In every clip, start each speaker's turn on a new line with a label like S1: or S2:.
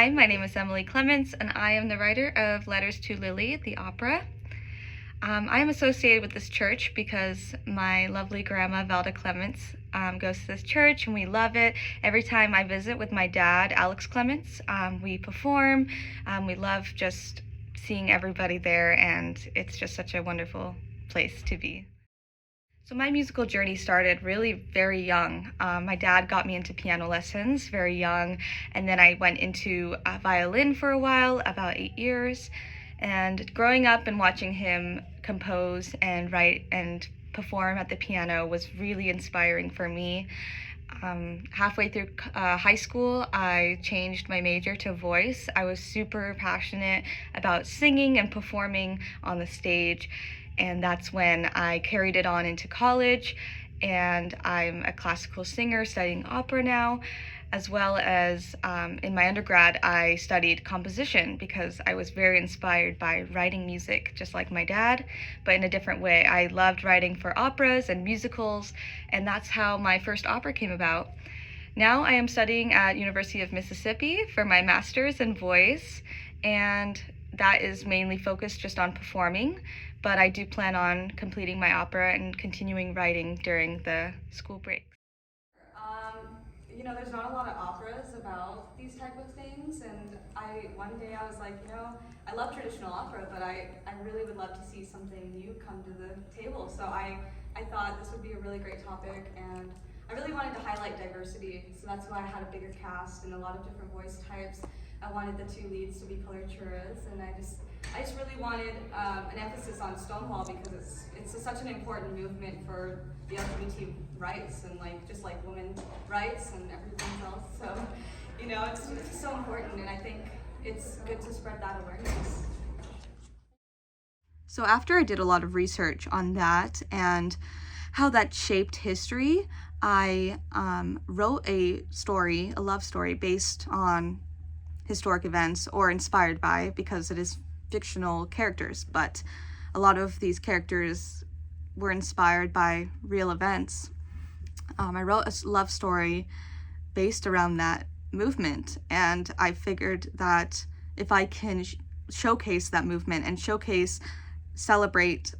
S1: Hi, my name is Emily Clements, and I am the writer of Letters to Lily, the opera. I am associated with this church because my lovely grandma, Valda Clements, goes to this church, and we love it. Every time I visit with my dad, Alex Clements, we perform. We love just seeing everybody there, and it's just such a wonderful place to be. So my musical journey started really very young. My dad got me into piano lessons very young, and then I went into violin for a while, about 8 years. And growing up and watching him compose and write and perform at the piano was really inspiring for me. Halfway through high school, I changed my major to voice. I was super passionate about singing and performing on the stage, and that's when I carried it on into college, and I'm a classical singer studying opera now, as well as in my undergrad I studied composition because I was very inspired by writing music just like my dad, but in a different way. I loved writing for operas and musicals, and that's how my first opera came about. Now I am studying at University of Mississippi for my master's in voice, and that is mainly focused just on performing, but I do plan on completing my opera and continuing writing during the school break.
S2: There's not a lot of operas about these type of things, and one day I was like, I love traditional opera, but I really would love to see something new come to the table. So I thought this would be a really great topic, and I really wanted to highlight diversity, so that's why I had a bigger cast and a lot of different voice types. I wanted the two leads to be coloraturas, and I just really wanted an emphasis on Stonewall because it's such an important movement for the LGBT rights and just like women's rights and everything else. So, it's so important, and I think it's good to spread that awareness.
S1: So after I did a lot of research on that and how that shaped history, I wrote a love story based on historic events or inspired by, because it is fictional characters, but a lot of these characters were inspired by real events. I wrote a love story based around that movement, and I figured that if I can showcase that movement and celebrate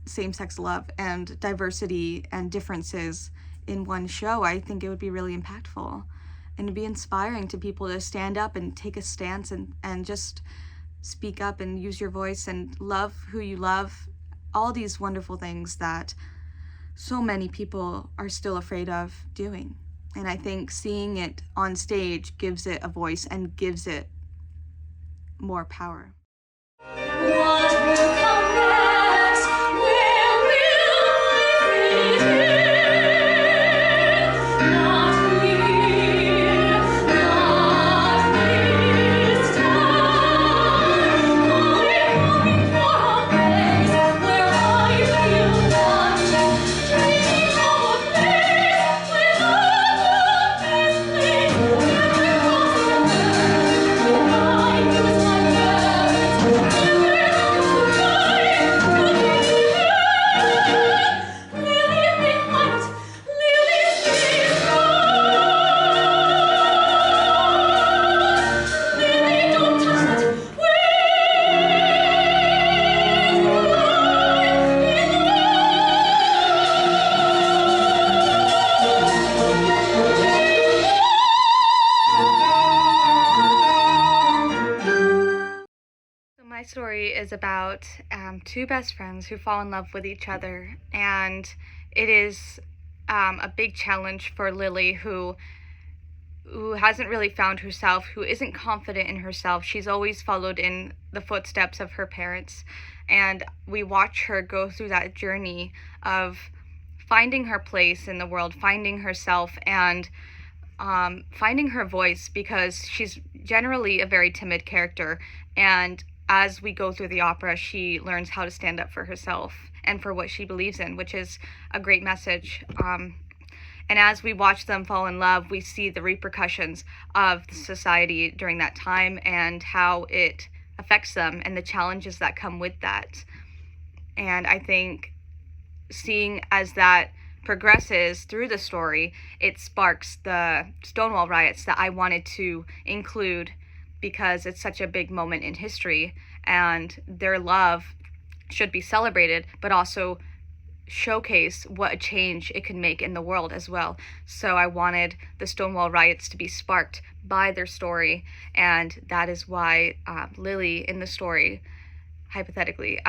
S1: same-sex love and diversity and differences in one show, I think it would be really impactful and it'd be inspiring to people to stand up and take a stance and just speak up and use your voice and love who you love. All these wonderful things that so many people are still afraid of doing. And I think seeing it on stage gives it a voice and gives it more power.
S3: What will come next? Where will I fit in? Not here, not this time. Only for a place where I feel wanted. Dreaming of a place without the best place. When I use my words.
S1: My story is about two best friends who fall in love with each other, and it is a big challenge for Lily, who hasn't really found herself, who isn't confident in herself. She's always followed in the footsteps of her parents, and we watch her go through that journey of finding her place in the world, finding herself, and finding her voice, because she's generally a very timid character, and as we go through the opera, she learns how to stand up for herself and for what she believes in, which is a great message. And as we watch them fall in love, we see the repercussions of society during that time and how it affects them and the challenges that come with that. And I think seeing as that progresses through the story, it sparks the Stonewall riots that I wanted to include because it's such a big moment in history, and their love should be celebrated, but also showcase what a change it can make in the world as well. So I wanted the Stonewall riots to be sparked by their story, and that is why Lily in the story, hypothetically,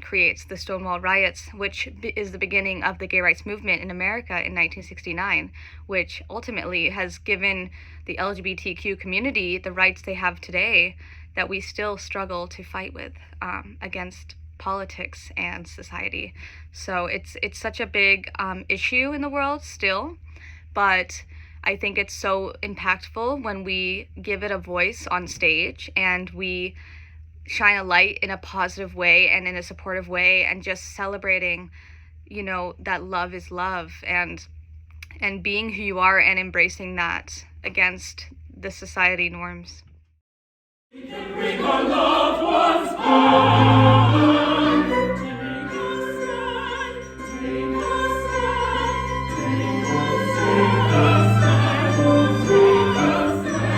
S1: creates the Stonewall riots, which is the beginning of the gay rights movement in America in 1969, which ultimately has given the LGBTQ community the rights they have today that we still struggle to fight with against politics and society. So it's such a big issue in the world still, but I think it's so impactful when we give it a voice on stage and we shine a light in a positive way and in a supportive way, and just celebrating, that love is love, and being who you are and embracing that against the society norms.
S3: We can bring our loved ones home. Take us stand, take us stand, take us, take us stand, take us stand,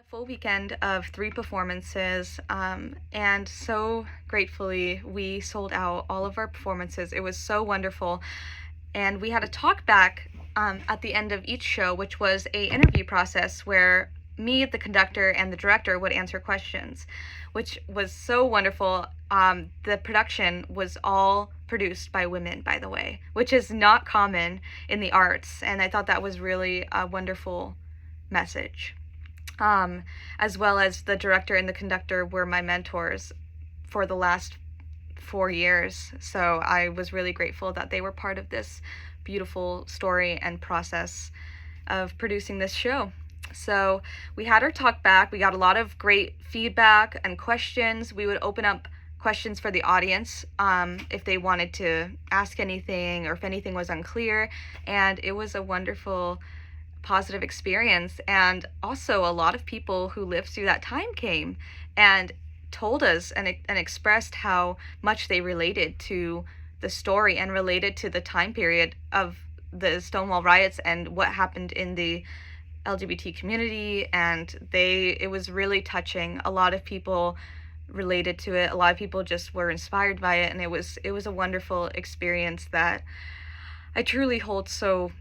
S1: Full weekend of 3 performances, and so gratefully we sold out all of our performances. It was so wonderful, and we had a talk back at the end of each show, which was a interview process where me, the conductor, and the director would answer questions, which was so wonderful. The production was all produced by women, by the way, which is not common in the arts, and I thought that was really a wonderful message. As well as the director and the conductor were my mentors for the last 4 years. So I was really grateful that they were part of this beautiful story and process of producing this show. So we had our talk back. We got a lot of great feedback and questions. We would open up questions for the audience if they wanted to ask anything or if anything was unclear. And it was a wonderful positive experience, and also a lot of people who lived through that time came and told us and expressed how much they related to the story and related to the time period of the Stonewall riots and what happened in the LGBT community, and it was really touching. A lot of people related to it. A lot of people just were inspired by it, and it was a wonderful experience that I truly hold so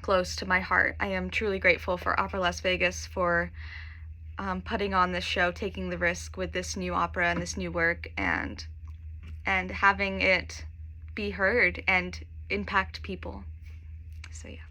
S1: close to my heart. I am truly grateful for Opera Las Vegas for putting on this show, taking the risk with this new opera and this new work, and having it be heard and impact people. So yeah.